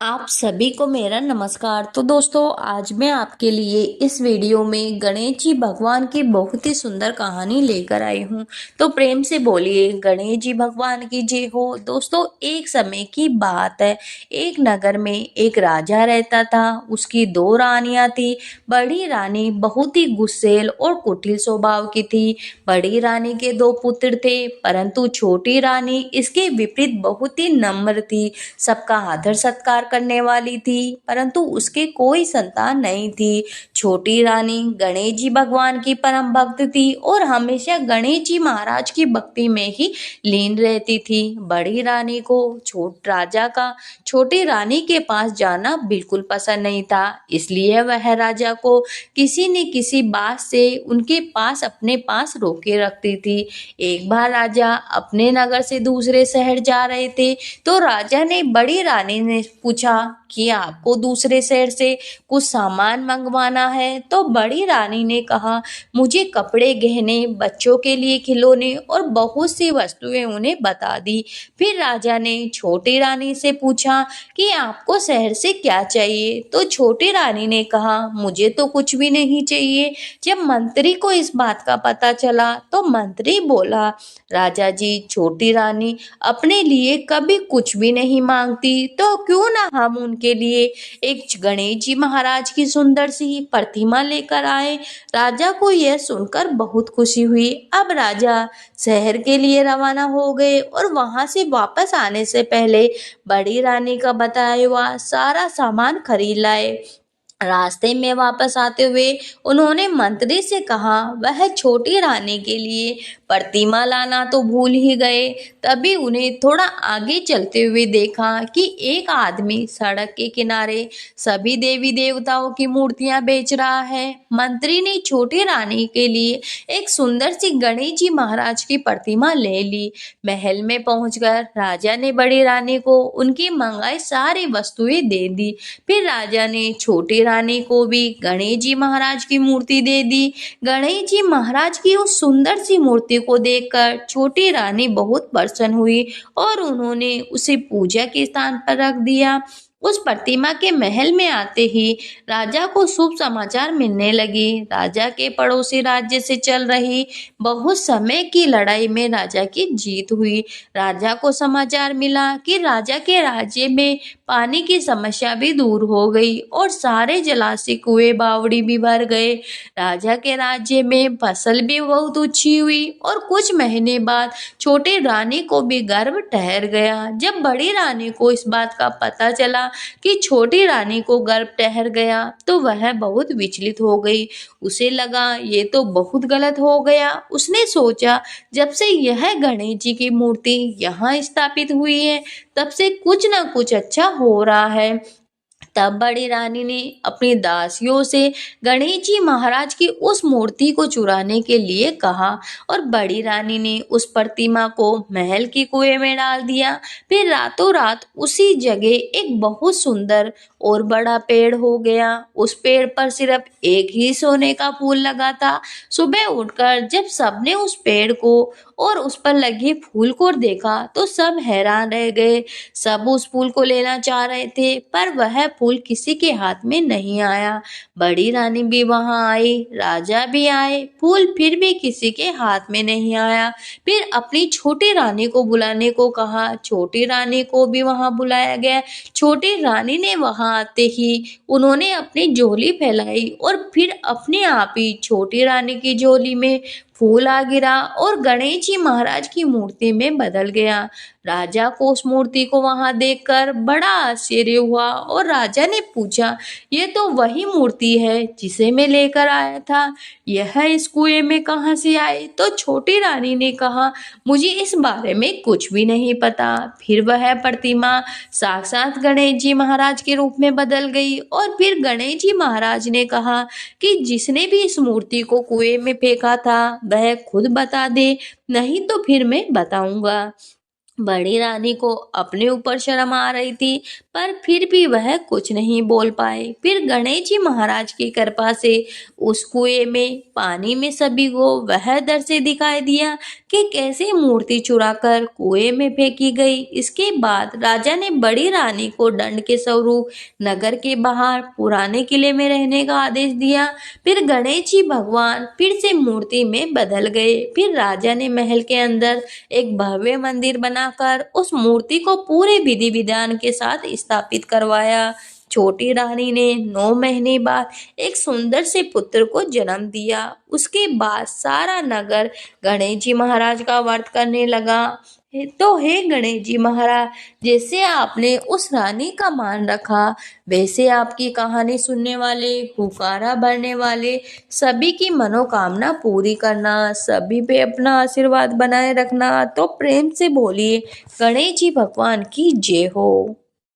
आप सभी को मेरा नमस्कार। तो दोस्तों, आज मैं आपके लिए इस वीडियो में गणेश जी भगवान की बहुत ही सुंदर कहानी लेकर आई हूँ। तो प्रेम से बोलिए गणेश जी भगवान की जय हो। दोस्तों, एक समय की बात है। एक नगर में एक राजा रहता था। उसकी दो रानियां थी। बड़ी रानी बहुत ही गुस्सैल और कुटिल स्वभाव की थी। बड़ी रानी के दो पुत्र थे, परंतु छोटी रानी इसके विपरीत बहुत ही नम्र थी, सबका आदर सत्कार करने वाली थी, परंतु उसके कोई संतान नहीं थी। छोटी रानी गणेश जी भगवान की परम भक्त थी और हमेशा गणेश जी महाराज की भक्ति में ही लीन रहती थी। बड़ी रानी को छोट राजा का छोटी रानी के पास जाना बिल्कुल पसंद नहीं था, इसलिए वह राजा को किसी न किसी बात से उनके पास अपने पास रोके रखती थी। एक बार राजा अपने नगर से दूसरे शहर जा रहे थे, तो राजा ने बड़ी रानी ने पूछा कि आपको दूसरे शहर से कुछ सामान मंगवाना है। तो बड़ी रानी ने कहा, मुझे कपड़े, गहने, बच्चों के लिए खिलौने और बहुत सी वस्तुएं उन्हें बता दी। फिर राजा ने छोटी रानी से पूछा कि आपको शहर से क्या चाहिए। तो छोटी रानी ने कहा, मुझे तो कुछ भी नहीं चाहिए। जब मंत्री को इस बात का पता चला तो मंत्री बोला, राजा जी, छोटी रानी अपने लिए कभी कुछ भी नहीं मांगती, तो क्यों ना हम उनके लिए एक गणेश जी महाराज की सुंदर सी प्रतिमा लेकर आए। राजा को यह सुनकर बहुत खुशी हुई। अब राजा शहर के लिए रवाना हो गए और वहां से वापस आने से पहले बड़ी रानी का बताया हुआ सारा सामान खरीद लाए। रास्ते में वापस आते हुए उन्होंने मंत्री से कहा, वह छोटी रानी के लिए प्रतिमा लाना तो भूल ही गए। तभी उन्हें थोड़ा आगे चलते हुए देखा कि एक आदमी सड़क के किनारे सभी देवी देवताओं की मूर्तियां बेच रहा है। मंत्री ने छोटी रानी के लिए एक सुंदर सी गणेश जी महाराज की प्रतिमा ले ली। महल में पहुंचकर राजा ने बड़ी रानी को उनकी मंगाई सारी वस्तुएं दे दी। फिर राजा ने छोटी रानी को भी गणेश जी महाराज की मूर्ति दे दी। गणेश जी महाराज की उस सुंदर सी मूर्ति को देखकर छोटी रानी बहुत प्रसन्न हुई और उन्होंने उसे पूजा के स्थान पर रख दिया। उस प्रतिमा के महल में आते ही राजा को शुभ समाचार मिलने लगे। राजा के पड़ोसी राज्य से चल रही बहुत समय की लड़ाई में राजा की जीत हुई। राजा को समाचार मिला कि राजा के राज्य में पानी की समस्या भी दूर हो गई और सारे जलाशय, कुएं, बावड़ी भी भर गए। राजा के राज्य में फसल भी बहुत अच्छी हुई और कुछ महीने बाद छोटी रानी को भी गर्भ ठहर गया। जब बड़ी रानी को इस बात का पता चला कि छोटी रानी को गर्भ ठहर गया, तो वह बहुत विचलित हो गई। उसे लगा ये तो बहुत गलत हो गया। उसने सोचा, जब से यह गणेश जी की मूर्ति यहाँ स्थापित हुई है, तब से कुछ ना कुछ अच्छा हो रहा है। तब बड़ी रानी ने अपनी दासियों से गणेश जी महाराज की उस मूर्ति को चुराने के लिए कहा और बड़ी रानी ने उस प्रतिमा को महल की कुएं में डाल दिया। फिर रातों रात उसी जगह एक बहुत सुंदर और बड़ा पेड़ हो गया। उस पेड़ पर सिर्फ एक ही सोने का फूल लगा था। सुबह उठकर जब सबने उस पेड़ को और उस पर लगे फूल को देखा, तो सब हैरान रह गए। सब उस फूल को लेना चाह रहे थे, पर वह फूल किसी के हाथ में नहीं आया। बड़ी रानी भी वहां आई, राजा भी आए, फूल फिर भी किसी के हाथ में नहीं आया। फिर अपनी छोटी रानी को बुलाने को कहा। छोटी रानी को भी वहां बुलाया गया। छोटी रानी ने वहां आते ही उन्होंने अपनी झोली फैलाई और फिर अपने आप ही छोटी रानी की झोली में फूल आ गिरा और गणेश जी महाराज की मूर्ति में बदल गया। राजा को उस मूर्ति को वहां देखकर बड़ा आश्चर्य हुआ और राजा ने पूछा, ये तो वही मूर्ति है जिसे मैं लेकर आया था, यह इस कुएं में कहां से आई? तो छोटी रानी ने कहा, मुझे इस बारे में कुछ भी नहीं पता। फिर वह प्रतिमा साक्षात गणेश जी महाराज के रूप में बदल गई और फिर गणेश जी महाराज ने कहा कि जिसने भी इस मूर्ति को कुएं में फेंका था वह खुद बता दे, नहीं तो फिर मैं बताऊंगा। बड़ी रानी को अपने ऊपर शर्म आ रही थी, पर फिर भी वह कुछ नहीं बोल पाए। फिर गणेश जी महाराज की कृपा से उस कुएं में पानी में सभी को वह दृश्य दिखाई दिया कि कैसे मूर्ति चुराकर कुएं में फेंकी गई। इसके बाद राजा ने बड़ी रानी को दंड के स्वरूप नगर के बाहर पुराने किले में रहने का आदेश दिया। फिर गणेश जी भगवान फिर से मूर्ति में बदल गए। फिर राजा ने महल के अंदर एक भव्य मंदिर बनाकर उस मूर्ति को पूरे विधि विधान के साथ स्थापित करवाया। छोटी रानी ने 9 महीने बाद एक सुंदर से पुत्र को जन्म दिया। उसके बाद सारा नगर गणेश जी महाराज का व्रत करने लगा। तो हे गणेश जी महाराज, जैसे आपने उस रानी का मान रखा, वैसे आपकी कहानी सुनने वाले, हुकारा भरने वाले सभी की मनोकामना पूरी करना, सभी पे अपना आशीर्वाद बनाए रखना। तो प्रेम से बोलिए गणेश जी भगवान की जय हो।